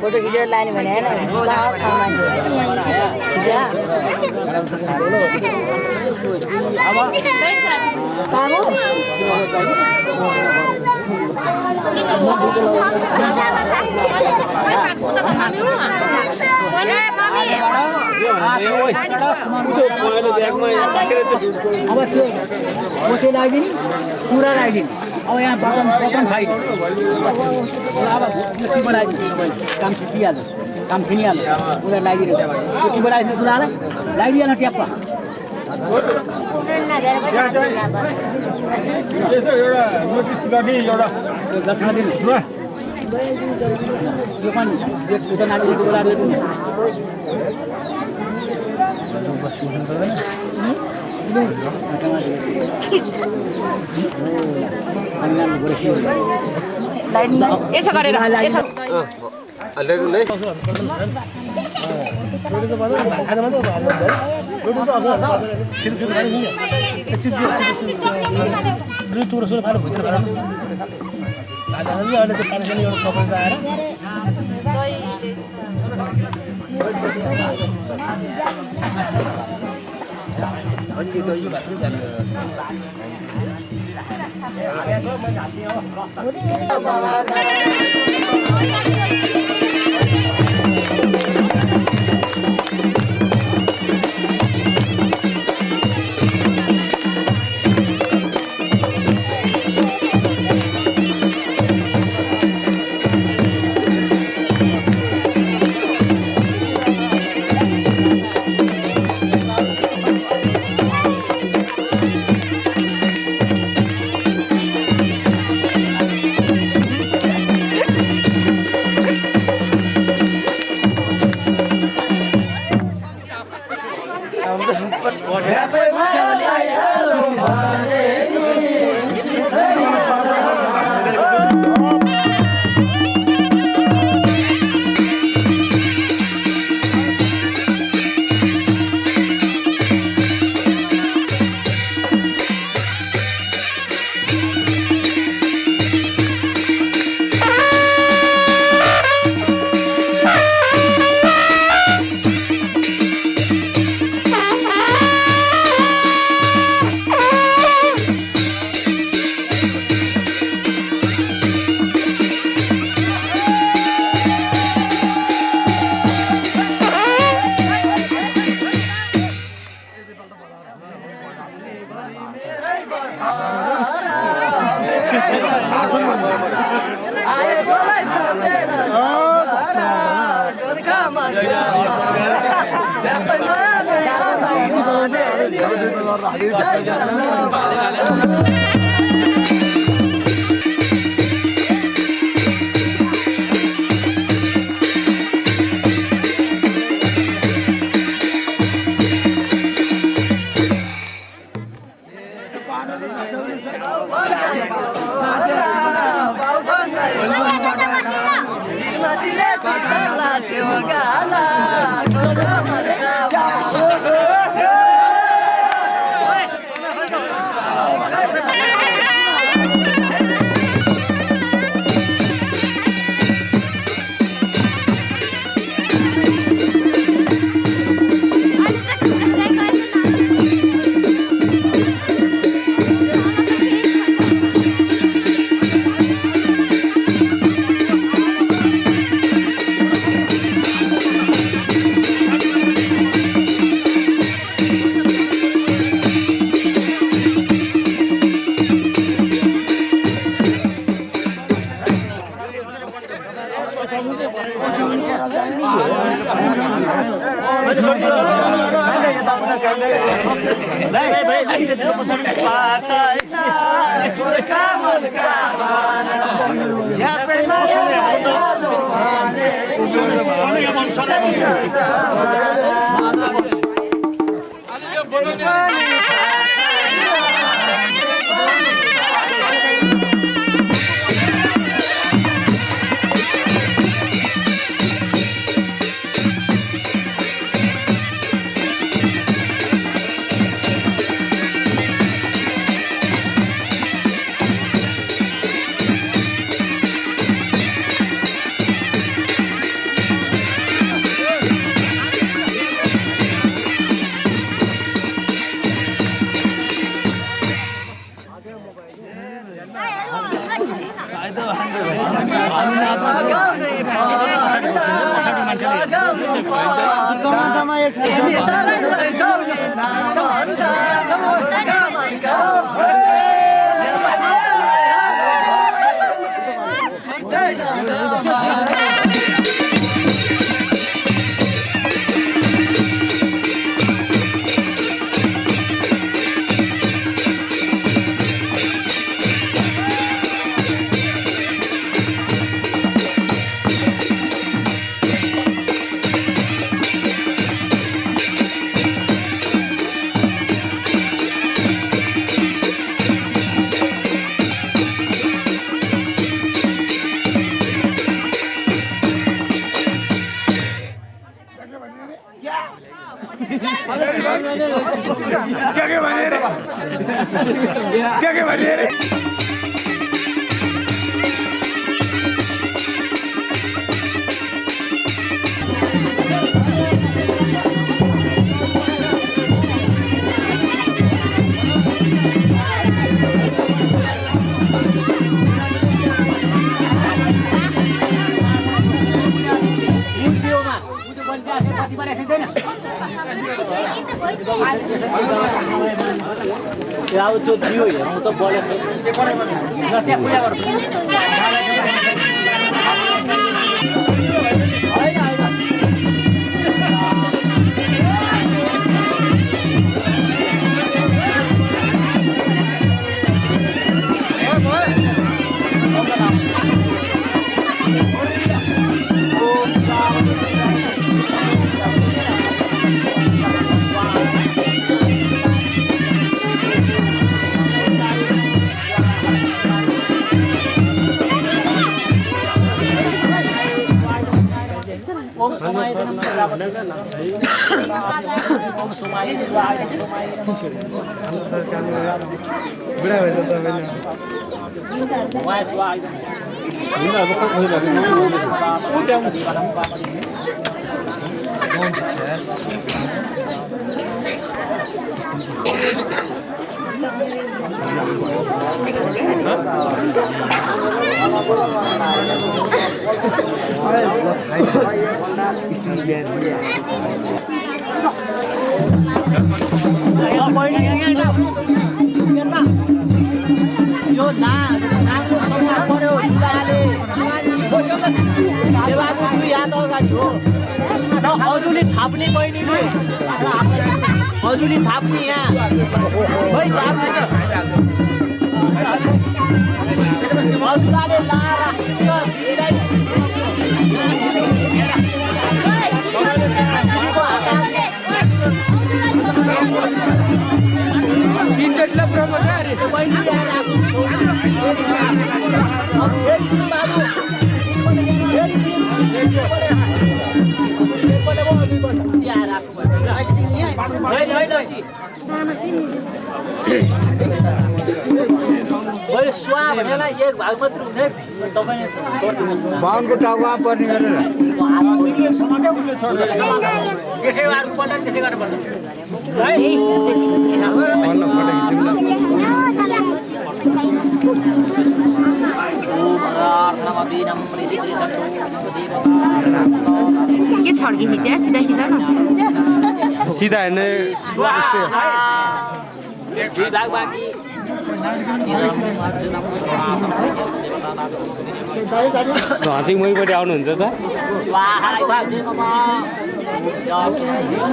Photo खिचेर लाने भने हैन अब यहाँ बटन फाइट अब यो बनाइदिनु काम छिटिहाल्यो काम छिनिहाल्यो उनीहरू लगाइदिनु त्यहाँबाट त्यो बनाइदिनु कुरालाई लगाइदिइहाल्नु ट्याप्प नोटिस गर्ने एउटा दक्षिणा दिनु यो पनि उता नानीको बोलाएर दिनु यसो गरेर यसो के भने रे अब त्यो दियो हेर्नु त बलेको त्यहाँ पूजा गर्नु थाप्ने बहिनीले हजुरले थाप्नु यहाँ है थाप्नु हजुरले तीन बराबर है बाहुनको टाउकोमा पर्ने गरेर त्यसै गर्नुपर्छ त्यसै गर्नुपर्छ के छड्की खिच्या सिधा खिच न सीधा हेर्ने हचिङ मैपट्टि आउनुहुन्छ त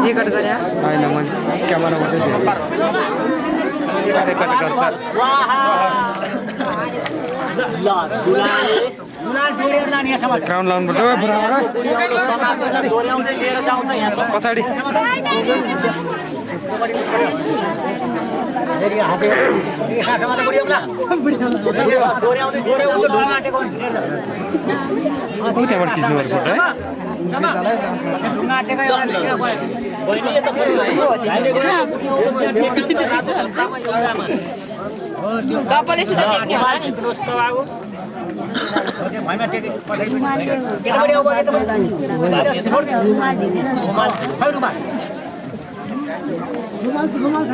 रेकर्ड गरे होइन म क्यामेराबाट रेकर्ड गर्छ ग्राउन्ड लाउनुपर्छ पछाडि त्यहाँबाट खिच्नुपर्छ है कपाले सुधा देख्ने होला नि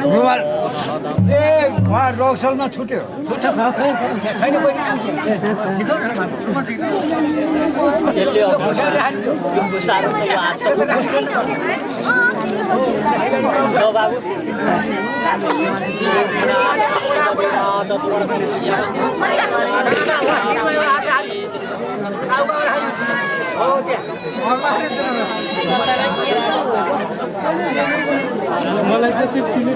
रुमाल ए वहाँ रक्सलमा छुट्यो मलाई चाहिँ चिने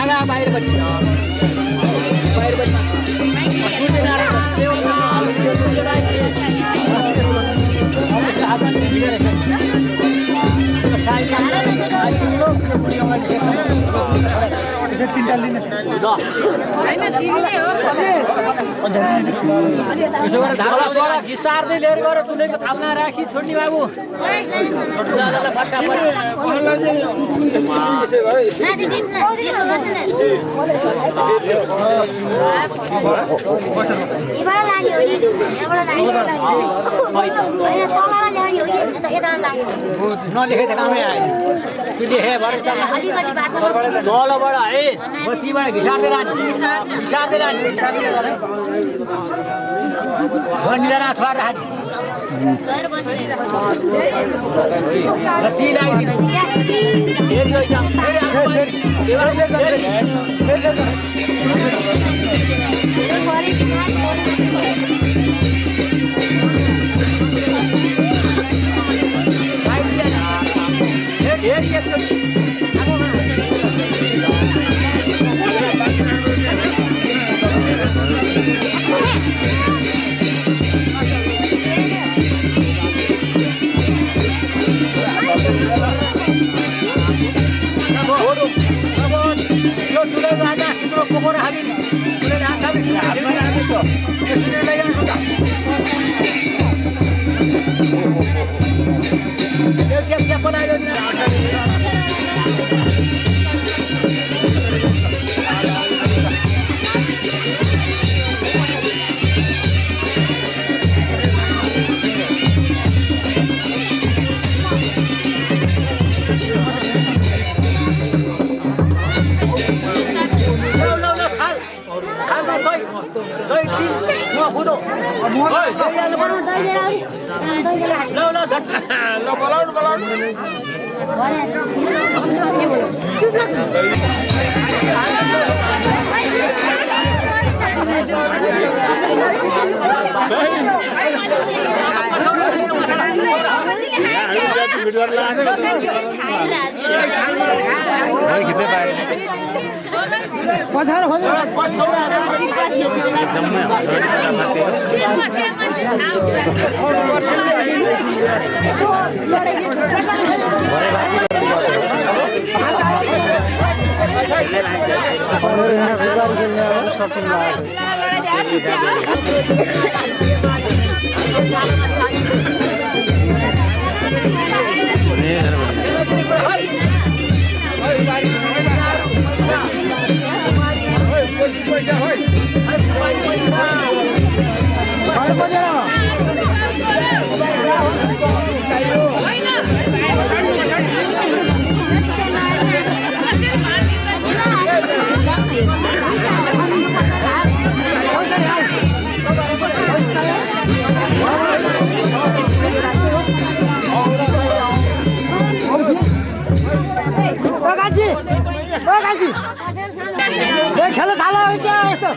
आगा बाहिरपट्टि घिसार्दै लिएर गएर तुलेको थाप्ना राखी छोड्ने बाबु नलेखे त कामै आयो त्यो लेखे भरे नलबाट है तीबाट घिसार्दै लाने भनिरहन थुवार राख्ने र ती लागिदिने खेल थाला क्या यस्तो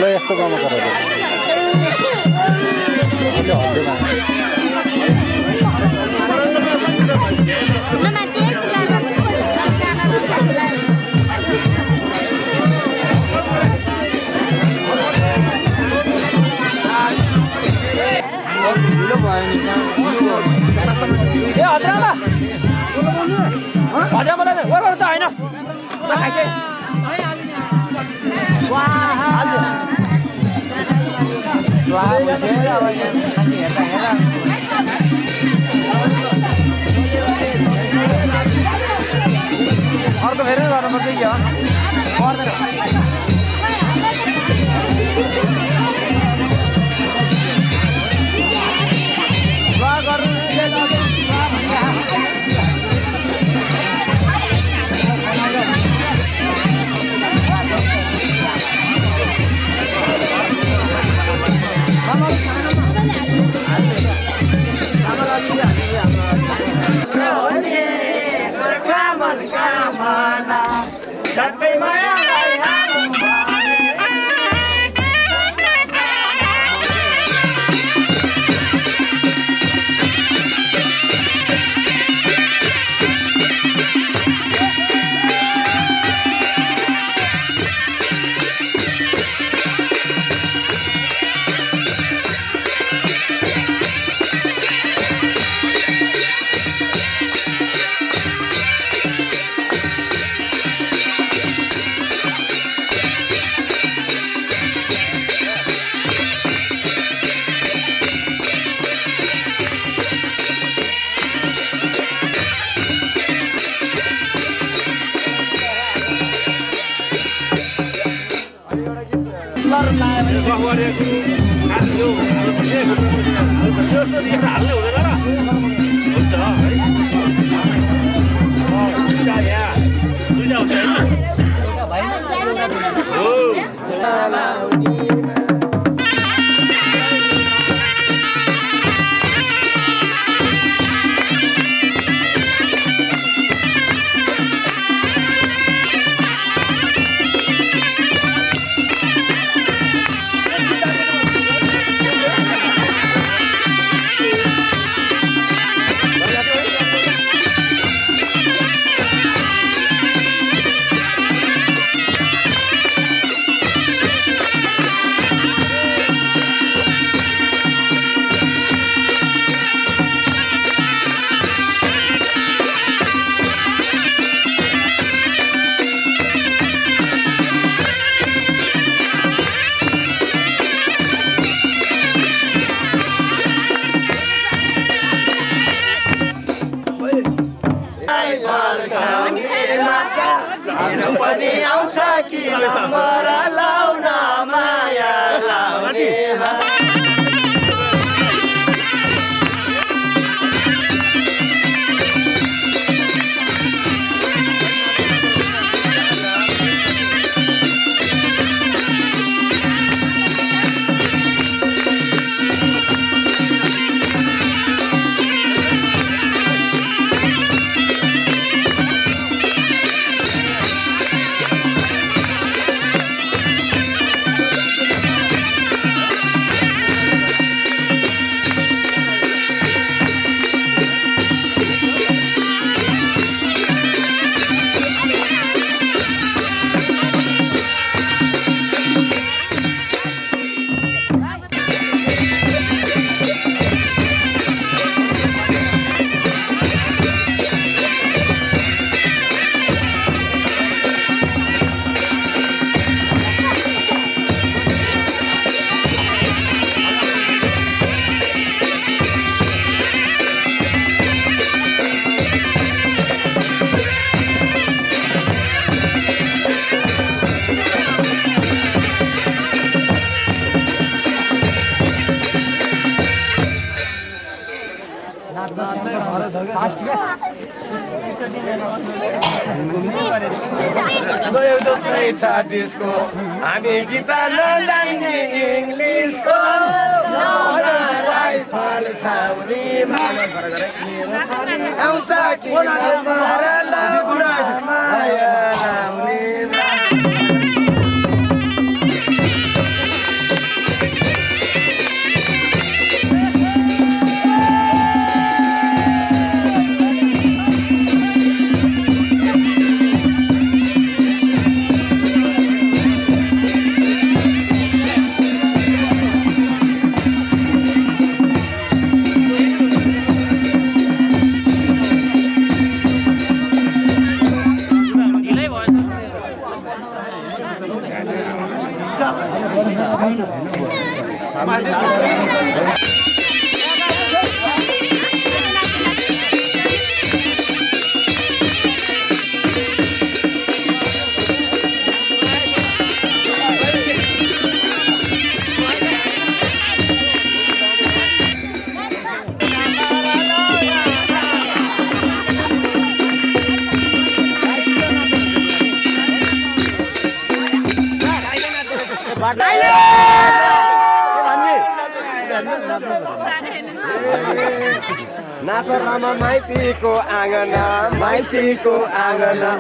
यस्तो काम Wah, फेरि गर्नुपर्छ कि हो पर्दैन पनि आउँछ कि हमरा लाउन माया लाउने डिस्को हामी गीत नजान्ने इङ्ग्लिसको राइफल छाउनी आउँछ कि माया लाउने नाच रामा माइतीको आँगना माइतीको आँगना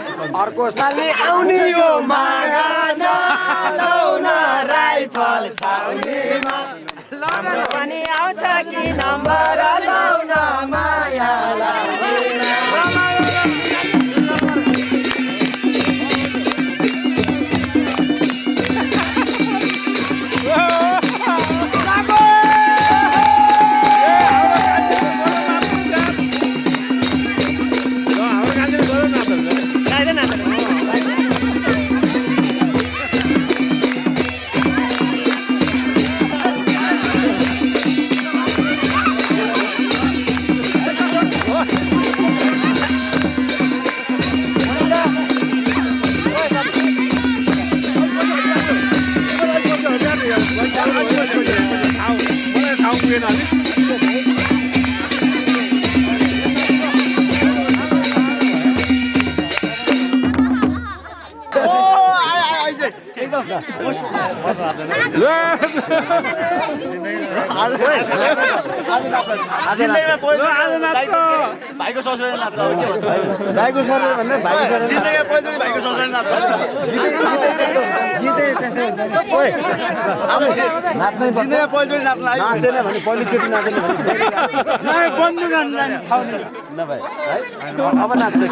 अर्को साली आउने हो मागना लौन राइफल छाउनीमा हाम्रो पनि आउँछ कि नम्बर लाउन माया भाइको ससुराली नाच्छ भाइको ससुराली भन्दा भाइको ससुराली जिन्दगी पहिलोचोटि भाइको ससुराली नाच्छ गीतै त्यस्तै हुन्छ नि ओइ नाच्नै जिन्दगी पहिलोचोटि नाच्न लाग्यो नाच्दैन भने पहिलोचोटि नाच्दैन भने बन्दुक हान्न छाउने न भाइ है अब नाच्छ है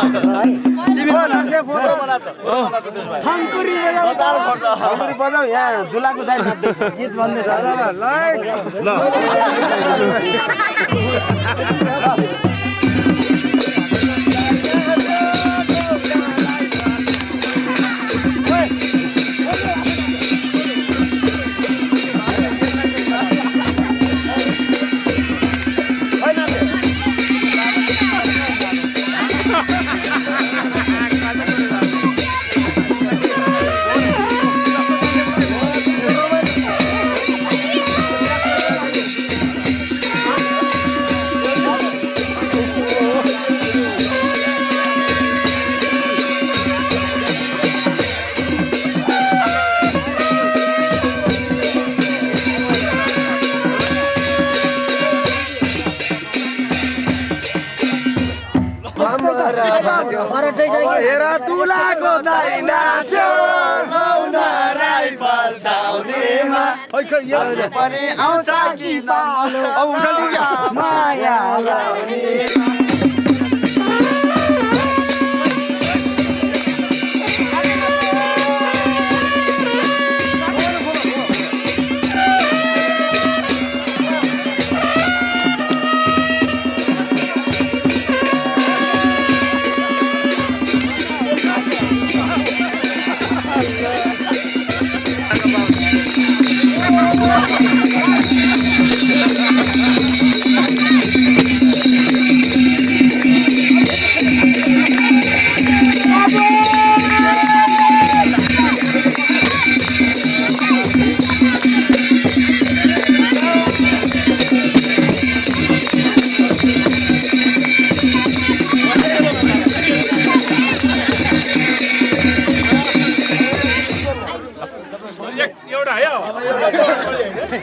तिमी नाच्ने फोटो बनाछ थङ्कुरी बजाऊ थङ्कुरी बजाऊ यहाँ दुलाको दाइ नाच्दैछ गीत भन्दैछ ल हेर तुलाको दाइ नाच्यो लौन राइफल छाउनीमा पनि आउँछ कि माया लाउने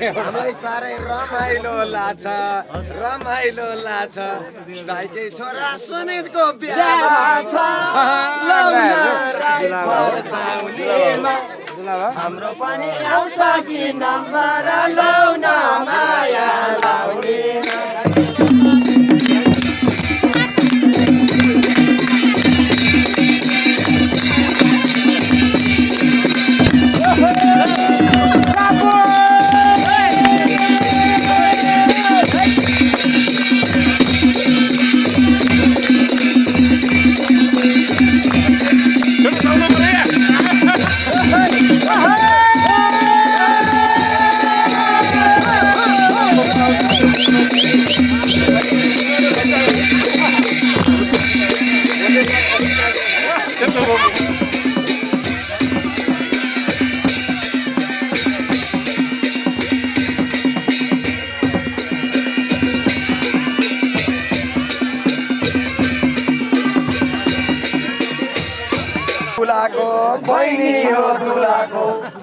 हामीलाई साह्रै रमाइलो लाग्छ दाइकै छोरा सुमितको बिहा छ लौन राइफल छाउनीमा हाम्रो पनि आउँछ कि नम्बर लौन माया लाउने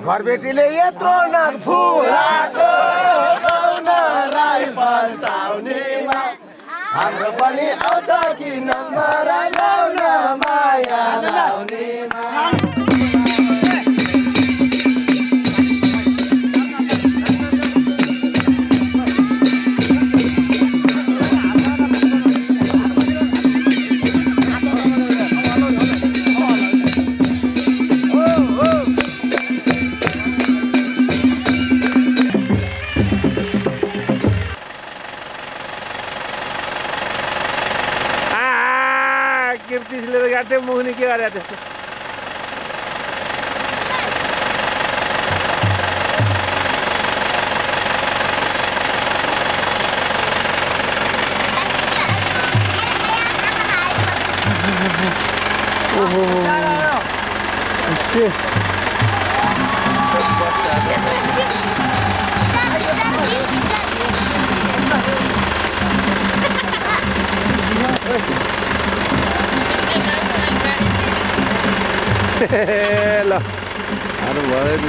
घरबेटीले यत्रो नाक फुलाको गाउन राइफल चाउनीमा हाम्रो पनि आउँछ कि नम्बर लाउन माया लाउनेमा कीर्तिसले त गाटे मुखनी के गरे त्यस्तो ओहो ल अरू भएन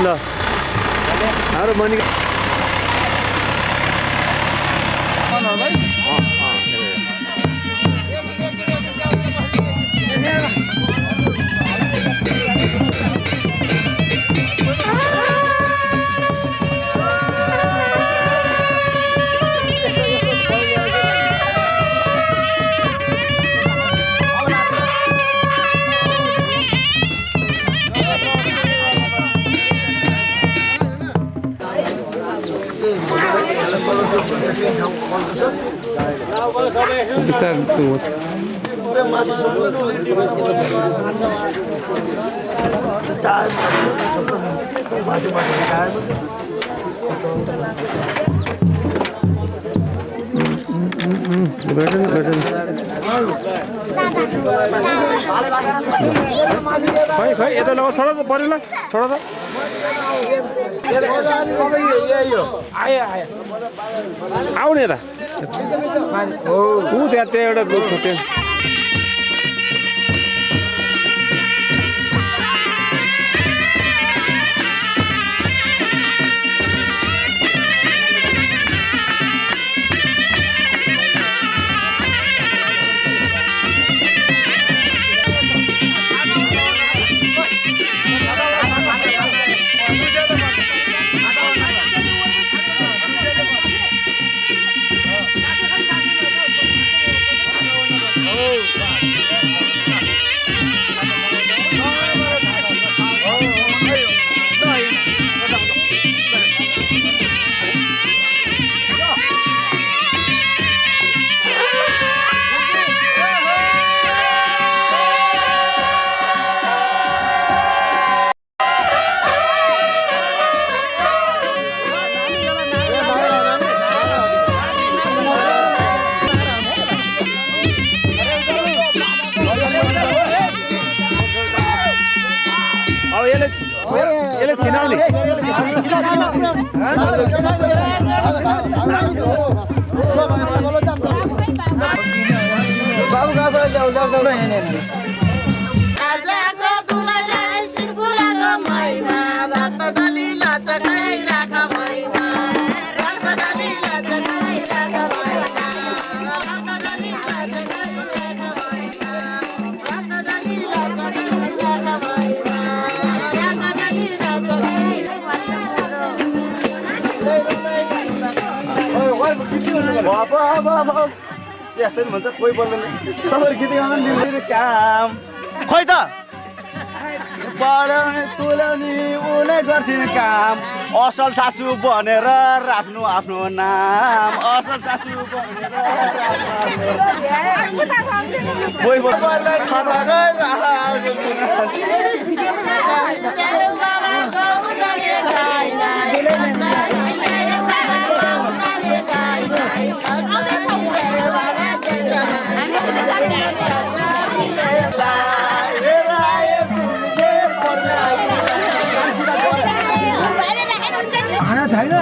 ल अरू मनी खै यता लगा छोड त पऱ्यो ल छोड त आयो आयो आउने यता ऊ त्यहाँ एउटा ग्रुप छ त्यहाँ यसले छिनाउने बाबु गाछ ल्याउ आजको दुलैलाई सिरफुलाको मैना रात डली लचकाइ राख मैना रात डली लचकाइ राख मैना रात डली लचकाइ राख मैना रात डली लचकाइ राख मैना रात डली लचकाइ बाबा यस्तै भन्छ कोही बोल्दैन तपाईहरु गीत गाउन दिनु काम खै त पढाउने तुल्याउने उले गर्थिन् काम असल सासु भनेर राख्नु आफ्नो नाम असल सासु भनेर कोही बोल्दैन खाता छैन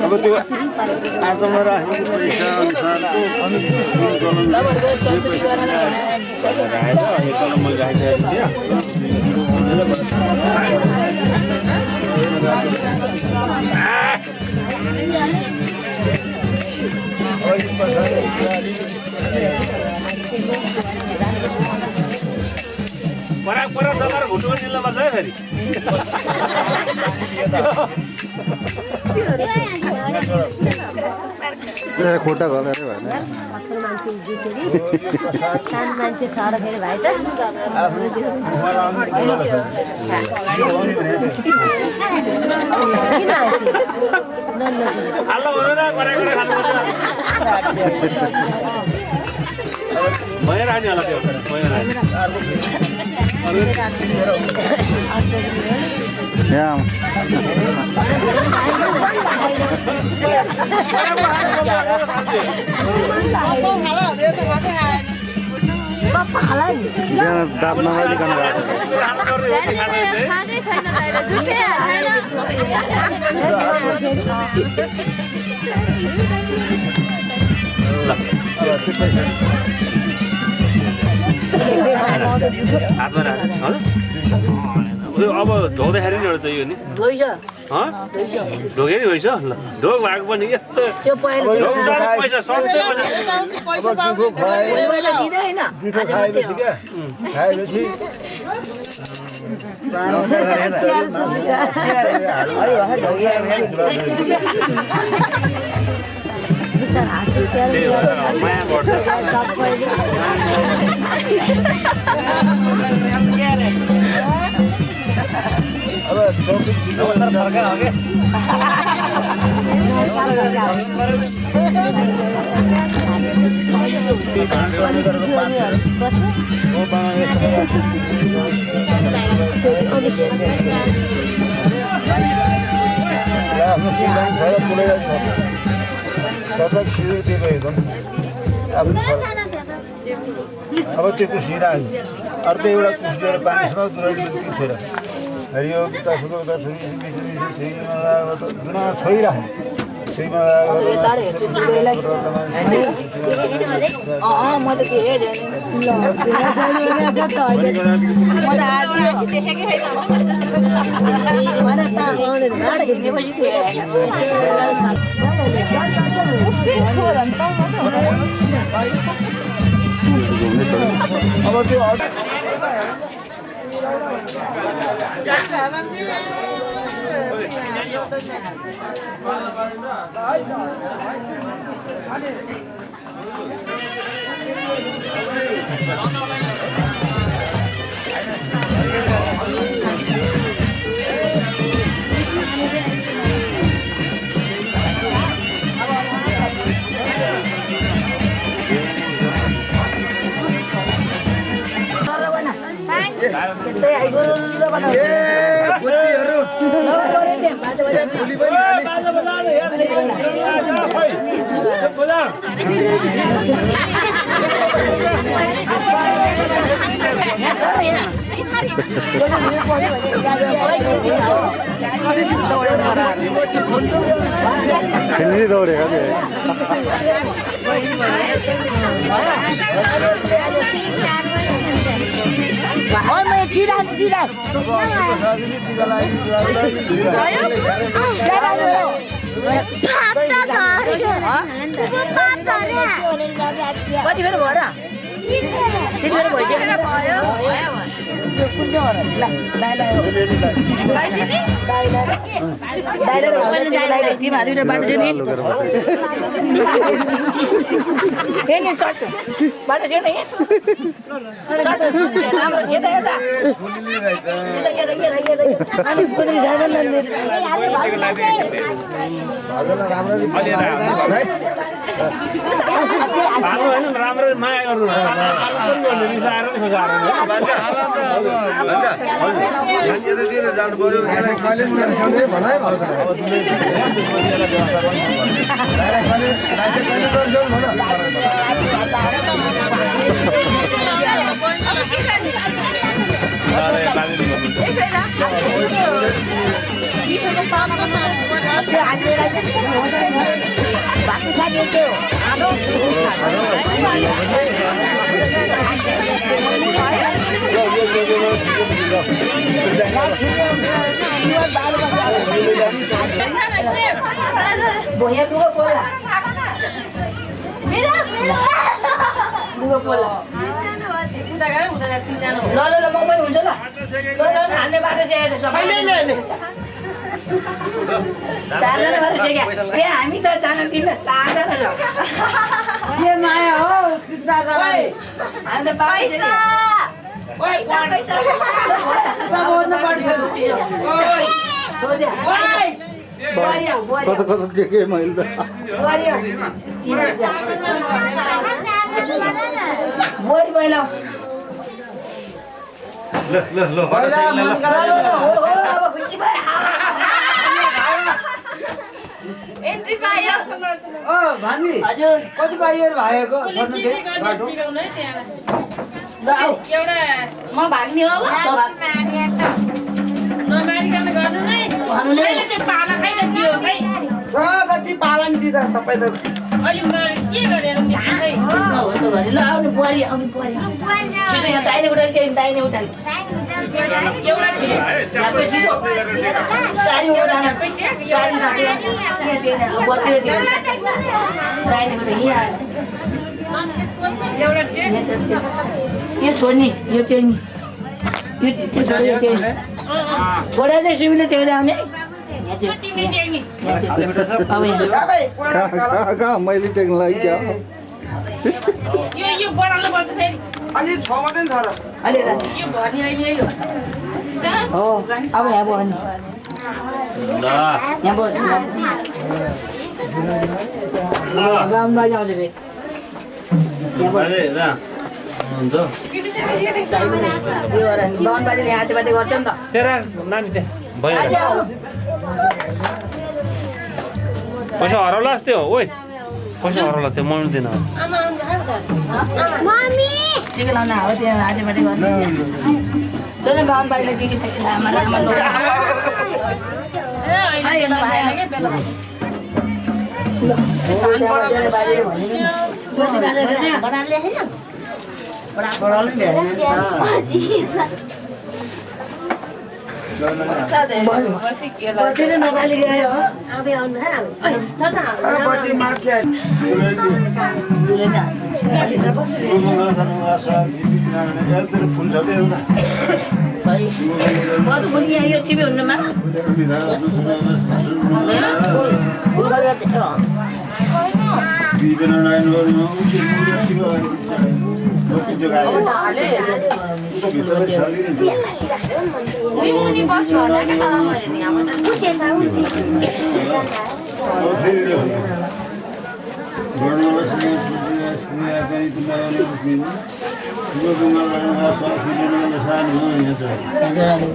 अब त्यो आर्टमा राखेको पैसा अनुसारको पराग जग्गा घुट्नु रानीलाई मात्र है फेरि खोटा घर अरे भएन सानो मान्छे छ र फेरि भाइ त हाल्ला भनेर गरेको खानु भएर रानी होला त्यो भएर रानी यहाँ बिहान दाब नगरिकन हातमा राख्नु अब धोउँदाखेरि नि एउटा चाहियो नि ढोगे नि भइस ल ढोग भएको पनि यस्तो पैसा खाएपछि क्या खाएपछि माया गर्छ अब 24 अब त्यो कुसिरा अर्को एउटा कुसिएर पानीसँग छोएर यो तासुको जुना छोइराख्ने छैमा म त के अब त्यो खेल्ने दौडेका कति बेर भयो र त्यति बेर भइसक्यो राम्रो माया गर्नु जानु पर्यो Boya dua bola. Mira, dua bola. ल म पनि हुन्छ ल हान्ने बाटो चाहिँ सबैले चारजना गरेर सेक्या त्यहाँ हामी त जान दिन्न चारजना छ के माया हो चारजना हामी त बाटो कता कता देखेँ मैले त एन्ट्री पायो भान्जी हजुर कति पाइएर भएको छोड्नु थियो बाटो एउटा म भाग्ने हो नमारिकन गर्नु नै अहिले चाहिँ पाला खाइ दियो खै कति पालन दिँदा सबै त अलि म के गरेर हो त भने ल आउनु पर्यो छिटो यहाँ दाहिने उठाइ दाहिने उठाइ एउटा सारी उठान सारी बत्ती दाहिने उठाइ यहाँ छोड्ने यो त्यो नि यो छोडेर चाहिँ सुविधा टेक्दै आउने कहाँ मैले टेक्न लागि क्या यो बढाउनु पर्छ फेरि अनि 6 मात्रै छ र अलि यो भर्ने अहिले यही हो अब यहाँ बढ्ने यहाँ बढ्ने बाजे आउँछ फेरि बाहुन बाजेले हाते बाते गर्छ नि त नानी त्यहाँ भइहाल्यो पैसा हराउला जस्तै हो ओइ पैसा हराउला त्यो माग्दैन टिका लाउन हो त्यहाँ हाते बाते गर्नु तर बाहुन बाजेले टिकी नेपाली गयो यो टिभी हुन्नमा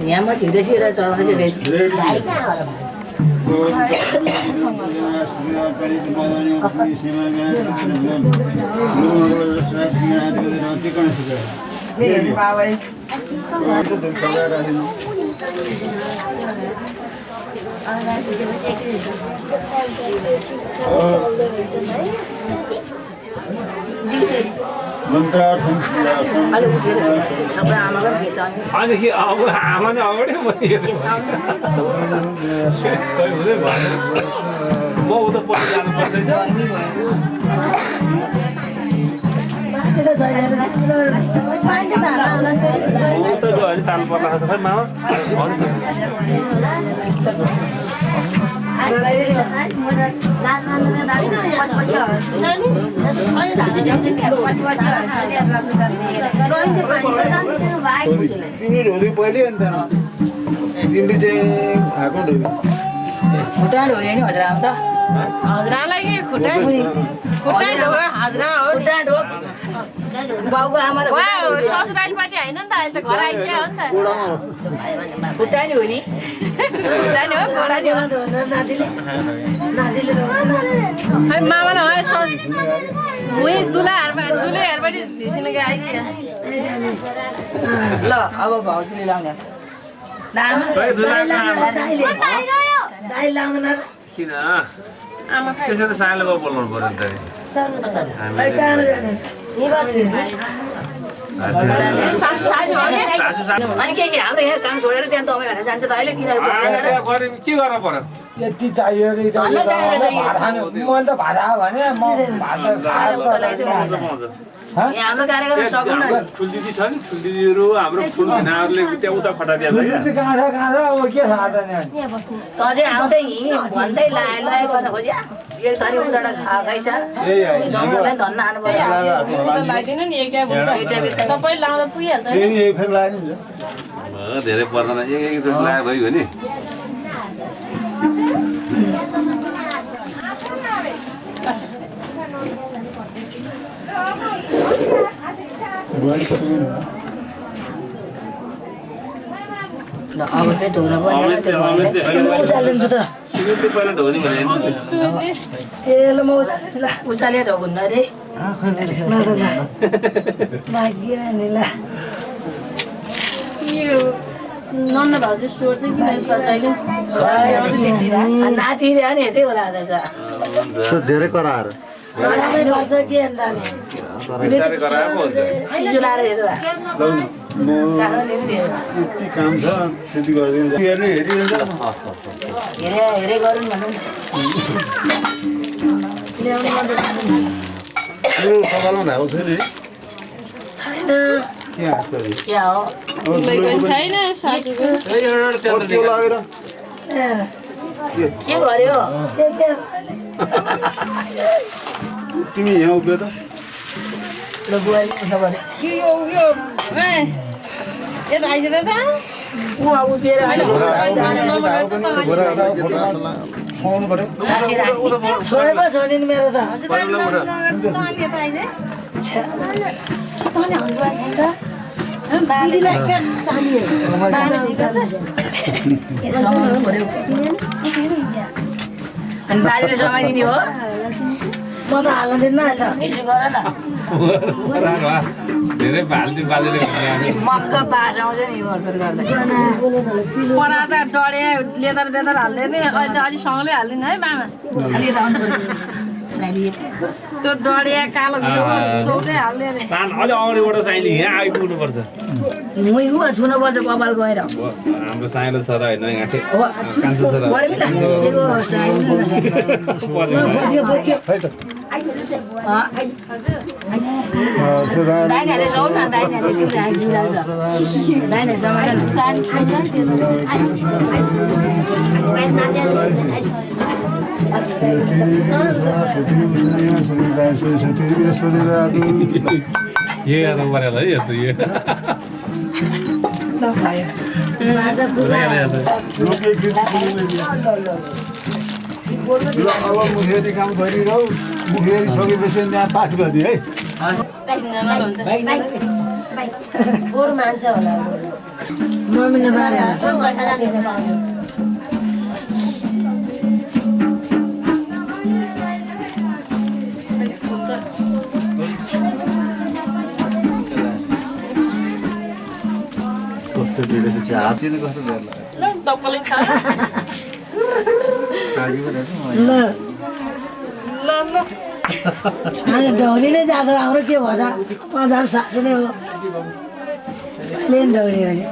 यहाँ म छिर्दैछु र चलाउँदैछु अलि उठेर सबै आमाको फेस अनि अब आमा नै अगाडि हुँदै भएन म उता पछि जानु पर्दैन उता गयो भने ताल पर्ला छ खै मामा तिमीले हुँदै पहिले अन्त तिमीले चाहिँ आएको खुट्टा ढोल्यो नि हजुर आउँछ हजुरलाई के खुट्टा ढोक हजुर हो बाउको आमा ससुरालीपट्टि होइन नि त अहिले त घर आइसक्यो हो नि त खुट्टा नि हो नि खुट्टा नि हो घोडा नि हो मामालाई भुइँ दुलैहरूपट्टि ढिसिनेको आइदियो ल अब भाउजूले लाउने दाइ लाउँदैन किन त्यसो त साले बाउ बोल्नु पर्यो नि अनि के हाम्रो यहाँ काम छोडेर त्यहाँ तपाईँ भनेर जान्छ त अहिले के गर्नु पर्यो यति चाहियो मैले त भाडा भने म यहाँ हाम्रो कार्यक्रम सकौँ न ठुल्दिदी छ नि ठुल्दिदीहरू हाम्रो ठुल्दिनाहरूले त्यहाँ उता खटाइदिया छ क्या अब के थाहा त नि त चाहिँ आउँदै हिँ भन्दै लाए गर्न खोज्या एक थरी उताबाट खाइछ जङ्गललाई धन्न हानु पर्यो लाग्दैन नि एक टाइम सबै लाउँदा पुगिहाल्छ फेरि फेरि लाग्यो नि धेरै पर्दैन एकचोटि लायो भयो नि अब फेरि ढोग्न पर्यो पहिला ढोग्ने भने ए ल म उचाल्छु ल उचाले ढोग्नु अरे नन्न भाउजू स्वर चाहिँ किन सजाइले नाति नि यतै होला आज धेरै कराएर गर्छ के लाएर हेर्नु यति काम छ त्यति गरिदिनु हेर्ने हेरिरहन्छ हेरे गरौँ भनौँ यो सवालमा भएको छैन छैन के हाँस गरी क्या हो छैन साथीको त्यो लगेर के गर्यो तिमी यहाँ उभियो त ल बुहारी उसो गरे यो यता आइज त ऊ उभिएर खुवाउनु पर्यो छोए पो छोडिन् मेरो त अनि बाजेले समाइदिने हो म त हाल्दिनँ यसो गर न धेरै भाल्दी बाजेले मक्क पास आउँछ नि भर्खर गर्दा परा त डढे लेदर बेदर हाल्दै नि अहिले चाहिँ अलिक सँगले हालिदिनु है मामा अलि राउन्ड पर्यो साइली त्यो डढे कालो चौकै हाल्ने अरे अलि अगाडिबाट साइली यहाँ आइपुग्नुपर्छ मै हु छुन पर्छ कपाल गएर हाम्रो साइलो छोरा होइन गाँठे हो कान्छो छोरा पर्मिला दिएको दाइनेहरूले सौ न दाइनेहरूले तिमीले आइपुग्छ दाइनेहरू समाएर ये आता परेल है यस्तो यो अब मुखेरी काम गरिरहौ मुखेरी सकेपछि त्यहाँ पाठ गरिदिए है तिनजना हुन्छ गोरु मान्छ होला मम्मीले मारे कस्तो दिएपछि हातले कस्तो डर लाग्यो चप्पलै छ कागी पो रहेछ ल ल अनि ढौली नै जाँदा हाम्रो के भन्छ पधार सासु नै हो प्लेन ढौली हो नि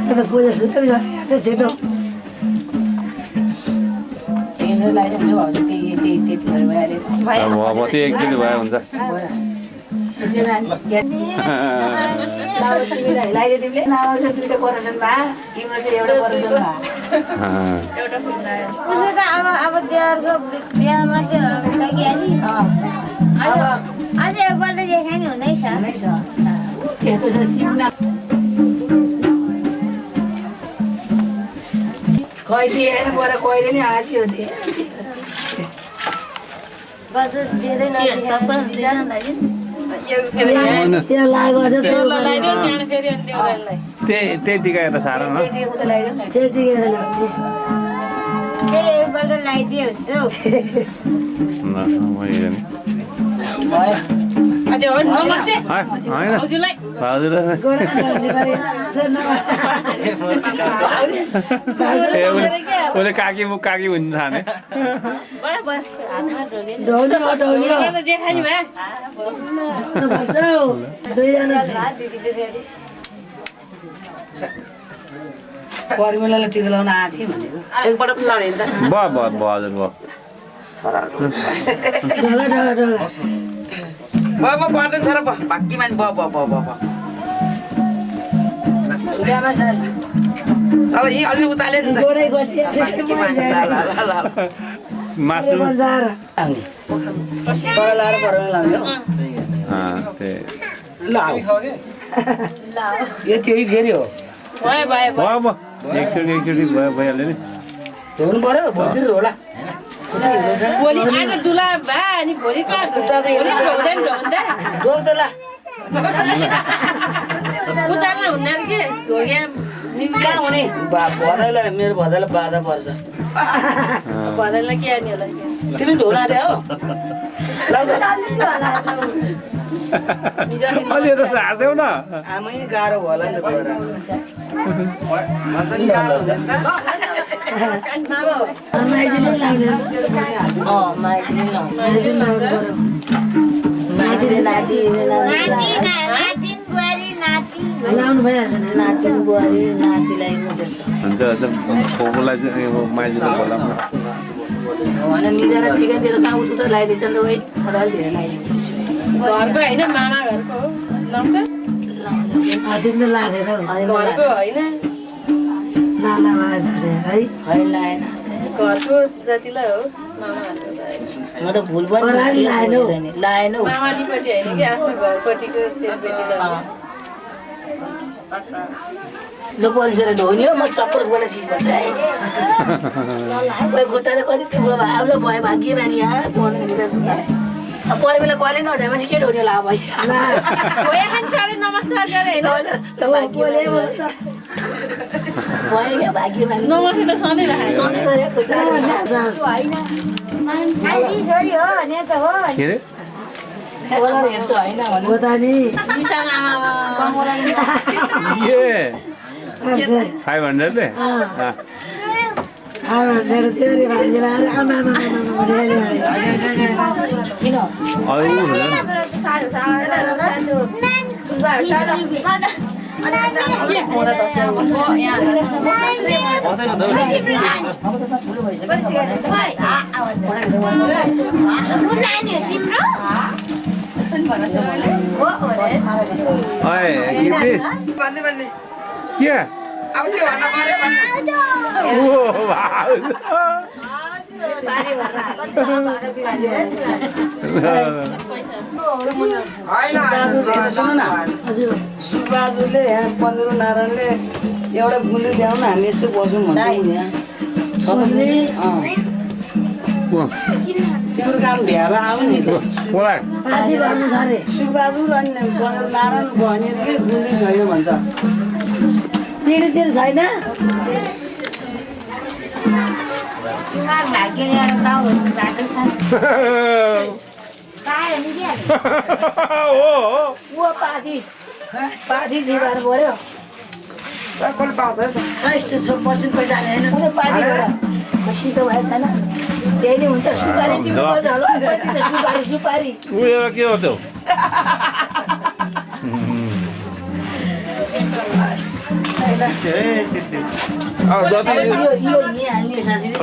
यता पूजा सुत्दै गरे छिटो लगाइदिन्छु भाउजू त्यति भइहाल्यो अब त्यो एकचोटि भयो हुन्छ लगाइदियो तिमीले दुईवटा पराठन भए तिम्रो चाहिँ एउटा पराठन भए उसो त अब देवरको बिहामा चाहिँ सकिहाल्यो अब अझै एकपल्ट देखाइ नि हुँदैछ कहिले हेर्नु पर्यो कहिले नि आँट्यो बजार धेरै त्यहाँ लागेको छ त्यो लगाइदियो त्यहाँ फेरि अनि देउरालीलाई त्यही टिका यता साह्रो न एकपल्ट लगाइदियो अझै हो नमस्ते होइन हजुरलाई हजुर उसले काकी काकी भन्छ खाने जे खाने भए परिमलालाई टिका लगाउन आएको थिएँ भनेको एकपल्ट पनि लगाएँ नि त भयो भयो भयो हजुर भयो ढोगा बाबा पर्दैन छ र बाकी मान बाबा अब यी अलि उताले नि मासु यो त्यही फेरि हो एकचोटि भइहाल्यो नि धुनु पर्यो भोलि होला भोलि आज दुला भए अनि भोलि कहाँ उचाल्न हुन्न के ढोग्या कहाँ हुने भदैलाई मेरो भदैलाई बाधा पर्छ भदैलाई के आने होला तिमी ढोला रे हो अलि त हार्दैौ न आमै गाह्रो होला नि लाउनु भइहाल्छ नाति बुहारी नातिलाई हुन्छ छोकोलाई चाहिँ माइली त बोला निजारा ठिकै दिएर कहाँ उठु त लगाइदिन्छ नि त वही छोराले धेरै लगाइदिन्छ घरको होइन मामा घरको हो लाउँछ दिन लाँदैन घरको होइन लाला है खै लाएन घरको जतिलाई हो मामा घरको म त भुल पनि लाएन हौ मामालीपट्टि होइन कि आफ्नो घरपट्टिको चेलीबेटीलाई लो पल्सेर ढोग्ने हो म चप्पल बोला चिज भन्छ है खुट्टा त कति त्यो आफ्नो भयो भाग्य मानि यहाँ पढ्नु परे बेला कहिले नढ्यो भने के ढोग्ने ला भाइ नमस्कार गरे भाग्य मानि नमस्ते त सधैँ राखेको छोरी हो भने त हो के अरे निशान आमा 500 ले किन के घोडा दस्याउ यहाँ ओए इब्लिस भन्ने के अब के भन्न पर्यो भन्नु ओ वाउ सुबाजुले यहाँ पन्ध्र नारायणले एउटा गुन्डी ल्याउन हामी यसो बसौँ भन्छ तिम्रो काम भ्याला आऊ नि त सुबाजु र पन्ध्र नारायण भने गुन्डी छ यो भन्छ पिँढीतिर छैन पाथी जिबार पर्यो यस्तो पसिन पैसा हालेन पाथी सिधो भएको छैन त्यही नै हुन्छ सुपारी सुपारी सुपारी उयो के हो त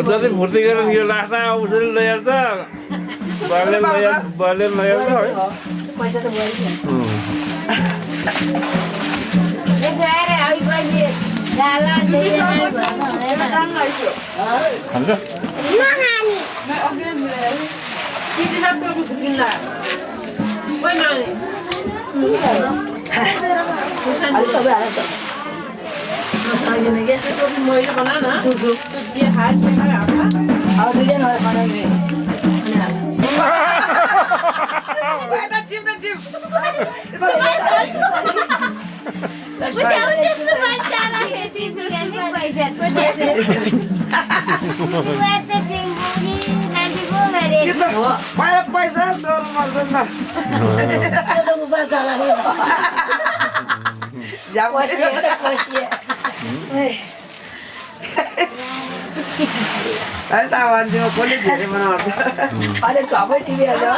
जति फुर्ती गरेर यो लास्टमा उसरी लैहाल्छ बलले लैहाल्छ है पैसा त भयो सबै हाल्छ मैले बना न ये हाथ में लगा और दुईजना और खाना में पैसा सोल मर्दैन कसले धेरै बनाउँछ अहिले सबै टिभी हाल्छ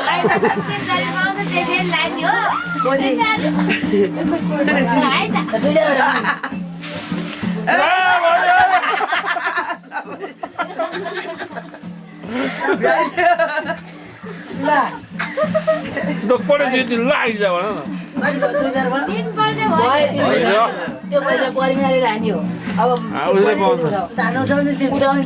त पढे त्यो लागिन्छ भन न कति भयो? 2000 भयो? भयो, त्यो पैसा परिमा हाल्ने हो अब उसले पाउँछ धान उठाउने त्यो उठाउने